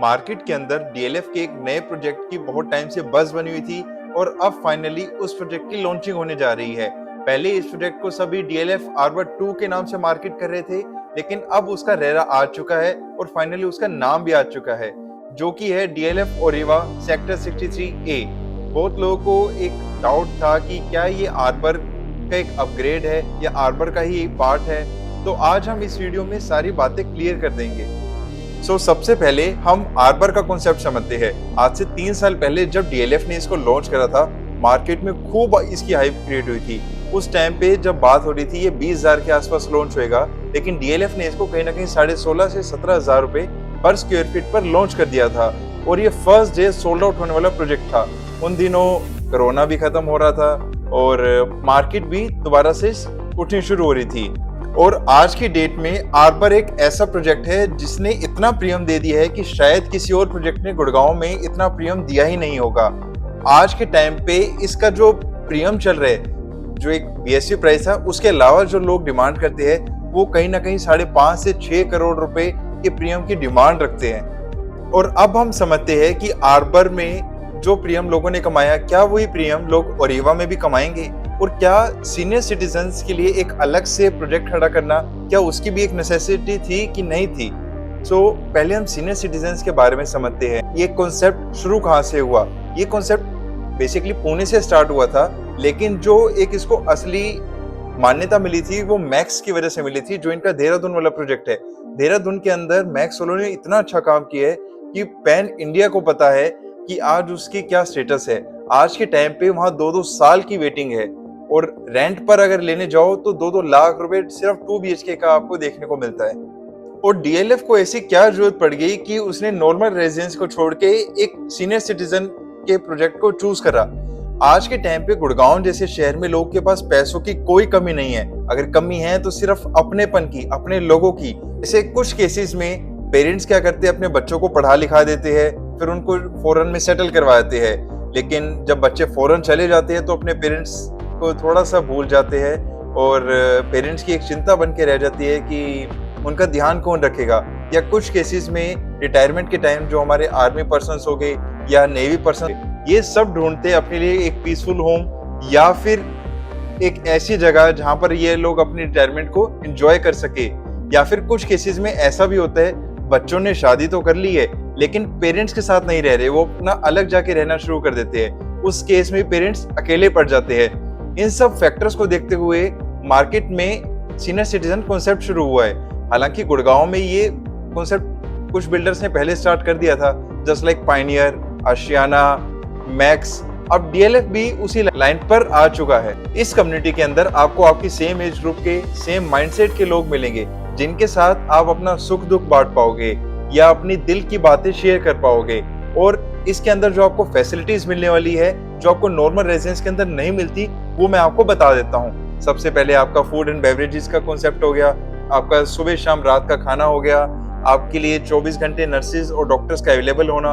Market के अंदर DLF के एक नए प्रोजेक्ट की बहुत टाइम से बज़ बनी हुई थी और अब फाइनली उस प्रोजेक्ट की लॉन्चिंग होने जा रही है। पहले इस प्रोजेक्ट को सभी डीएलएफ आर्बर 2 के नाम से मार्केट कर रहे थे, लेकिन अब उसका रेरा आ चुका है और फाइनली उसका नाम भी आ चुका है, जो कि है डीएलएफ ओरिवा सेक्टर 63A। बहुत लोगों को एक डाउट था कि क्या ये आर्बर का एक अपग्रेड है या आर्बर का ही एक पार्ट है। तो आज हम इस वीडियो में सारी बातें क्लियर कर देंगे। सबसे पहले हम आर्बर का कॉन्सेप्ट समझते हैं। आज से 3 साल पहले जब डीएलएफ ने इसको लॉन्च करा था, मार्केट में खूब इसकी हाइप क्रिएट हुई थी। उस टाइम पे जब बात हो रही थी ये 20,000 के आसपास लॉन्च होएगा, लेकिन डीएलएफ ने इसको कहीं ना कहीं 16,500 से 17,000 रुपए पर स्क्वायर फीट पर लॉन्च कर दिया था और ये फर्स्ट डे सोल्ड आउट होने वाला प्रोजेक्ट था। उन दिनों कोरोना भी खत्म हो रहा था और मार्केट भी दोबारा से उठनी शुरू हो रही थी। और आज की डेट में आर्बर एक ऐसा प्रोजेक्ट है जिसने इतना प्रीमियम दे दिया है कि शायद किसी और प्रोजेक्ट ने गुड़गांव में इतना प्रीमियम दिया ही नहीं होगा। आज के टाइम पे इसका जो प्रीमियम चल रहा है, जो एक बीएससी प्राइस है, उसके अलावा जो लोग डिमांड करते हैं वो कहीं ना कहीं 5.5 से 6 करोड़ रुपए के प्रीमियम की डिमांड रखते हैं। और अब हम समझते हैं कि आर्बर में जो प्रीमियम लोगों ने कमाया, क्या वही प्रीमियम लोग ओरिवा में भी कमाएंगे? और क्या सीनियर सिटीजन्स के लिए एक अलग से प्रोजेक्ट खड़ा करना, क्या उसकी भी एक नेसेसिटी थी कि नहीं थी? पहले हम सीनियर सिटीजन्स के बारे में समझते हैं। ये कॉन्सेप्ट शुरू कहाँ से हुआ? ये कॉन्सेप्ट बेसिकली पुणे से स्टार्ट हुआ था, लेकिन जो एक इसको असली मान्यता मिली थी वो मैक्स की वजह से मिली थी, जो इनका देहरादून वाला प्रोजेक्ट है। देहरादून के अंदर मैक्स वालों ने इतना अच्छा काम किया है कि पैन इंडिया को पता है कि आज उसकी क्या स्टेटस है। आज के टाइम पे वहाँ 2-2 साल की वेटिंग है और रेंट पर अगर लेने जाओ तो 2-2 लाख रुपए सिर्फ 2 BHK का आपको देखने को मिलता है। और डीएलएफ को ऐसी क्या जरूरत पड़ गई कि उसने नॉर्मल रेजिडेंस को छोड़ के एक सीनियर सिटीजन के प्रोजेक्ट को चूज करा। आज के टाइम पे गुड़गांव जैसे शहर में लोगों के पास पैसों की कोई कमी नहीं है। अगर कमी है तो सिर्फ अपनेपन की, अपने लोगों की। जैसे कुछ केसेस में पेरेंट्स क्या करते हैं, अपने बच्चों को पढ़ा लिखा देते हैं, फिर उनको फॉरेन में सेटल करवा देते हैं। लेकिन जब बच्चे फॉरेन चले जाते हैं तो अपने पेरेंट्स को थोड़ा सा भूल जाते हैं और पेरेंट्स की एक चिंता बन के रह जाती है कि उनका ध्यान कौन रखेगा। या कुछ केसेस में रिटायरमेंट के टाइम जो हमारे आर्मी पर्सन्स हो गए या नेवी पर्सन, ये सब ढूंढते हैं अपने लिए एक पीसफुल होम या फिर एक ऐसी जगह जहां पर ये लोग अपनी रिटायरमेंट को एंजॉय कर सके। या फिर कुछ केसेस में ऐसा भी होता है, बच्चों ने शादी तो कर ली है लेकिन पेरेंट्स के साथ नहीं रह रहे, वो अपना अलग जाके रहना शुरू कर देते हैं। उस केस में पेरेंट्स अकेले पड़ जाते हैं। इन सब फैक्टर्स को देखते हुए मार्केट में सीनियर सिटीजन कॉन्सेप्ट शुरू हुआ है। हालांकि गुड़गांव में ये कॉन्सेप्ट कुछ बिल्डर्स ने पहले स्टार्ट कर दिया था, जस्ट लाइक पायनियर, आशियाना, मैक्स। अब डीएलएफ भी उसी लाइन पर आ चुका है। इस कम्युनिटी के अंदर आपको आपकी सेम एज ग्रुप के, सेम माइंडसेट के लोग मिलेंगे, जिनके साथ आप अपना सुख दुख बांट पाओगे या अपनी दिल की बातें शेयर कर पाओगे। और इसके अंदर जो आपको फैसिलिटीज मिलने वाली है, जो आपको नॉर्मल रेजिडेंस के अंदर नहीं मिलती, वो मैं आपको बता देता हूँ। सबसे पहले आपका फूड एंड बेवरेजेस का कॉन्सेप्ट हो गया, आपका सुबह शाम रात का खाना हो गया, आपके लिए 24 घंटे नर्सेज और डॉक्टर्स का अवेलेबल होना,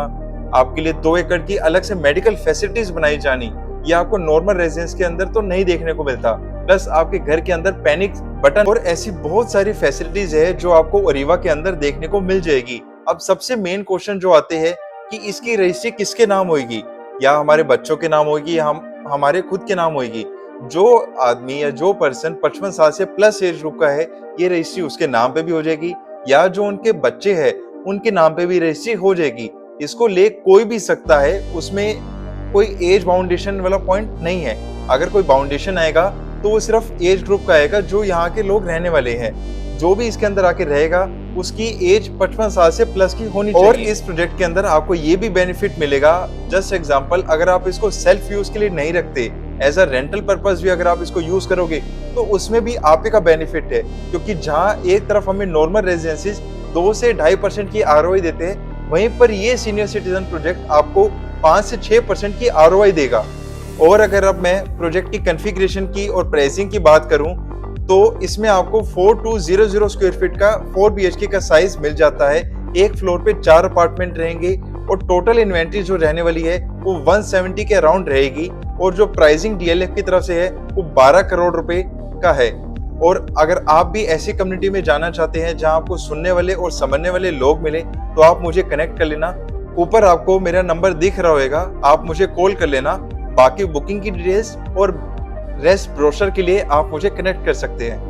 आपके लिए 2 एकड़ की अलग से मेडिकल फैसिलिटीज बनाई जानी। ये आपको नॉर्मल रेजिडेंस के अंदर तो नहीं देखने को मिलता। प्लस आपके घर के अंदर पैनिक बटन और ऐसी बहुत सारी फैसिलिटीज है जो आपको ओरिवा के अंदर देखने को मिल जाएगी। अब सबसे मेन क्वेश्चन जो आते हैं कि इसकी रजिस्ट्री किसके नाम होगी, या हमारे बच्चों के नाम होगी या हमारे खुद के नाम होगी। जो आदमी या जो पर्सन 55 साल से प्लस एज ग्रुप का है, ये रजिस्ट्री उसके नाम पे भी हो जाएगी, या जो उनके बच्चे हैं उनके नाम पे भी रजिस्ट्री हो जाएगी। इसको ले कोई भी सकता है, उसमें कोई एज बाउंडेशन वाला पॉइंट नहीं है। अगर कोई बाउंडेशन आएगा तो वो सिर्फ एज ग्रुप का आएगा जो यहाँ के लोग रहने वाले हैं। जो भी इसके अंदर आके रहेगा उसकी एज 55 साल से प्लस की होनी चाहिए। और इस प्रोजेक्ट के अंदर आपको ये भी बेनिफिट मिलेगा, जस्ट एग्जांपल, अगर आप इसको सेल्फ यूज के लिए नहीं रखते, एज अ रेंटल पर्पस भी अगर आप इसको यूज करोगे तो उसमें भी आप का बेनिफिट है। क्योंकि जहाँ एक तरफ हमें नॉर्मल रेजिडेंसीज 2 से 2.5% की ROI देते हैं, वहीं पर ये सीनियर सिटीजन प्रोजेक्ट आपको 5 से 6% की ROI देगा। और अगर अब मैं प्रोजेक्ट की कॉन्फ़िगरेशन की और प्राइसिंग की बात करूं तो इसमें आपको 4200 स्क्वायर फीट का 4 BHK का साइज मिल जाता है। एक फ्लोर पे 4 अपार्टमेंट रहेंगे और टोटल इन्वेंट्री जो रहने वाली है वो 170 के अराउंड रहेगी। और जो प्राइसिंग डीएलएफ की तरफ से है वो 12 करोड़ रुपए का है। और अगर आप भी ऐसी कम्युनिटी में जाना चाहते हैं जहां आपको सुनने वाले और समझने वाले लोग मिले, तो आप मुझे कनेक्ट कर लेना। ऊपर आपको मेरा नंबर दिख रहा होगा, आप मुझे कॉल कर लेना। बाकी बुकिंग की डिटेल्स और रेस्ट ब्रोशर के लिए आप मुझे कनेक्ट कर सकते हैं।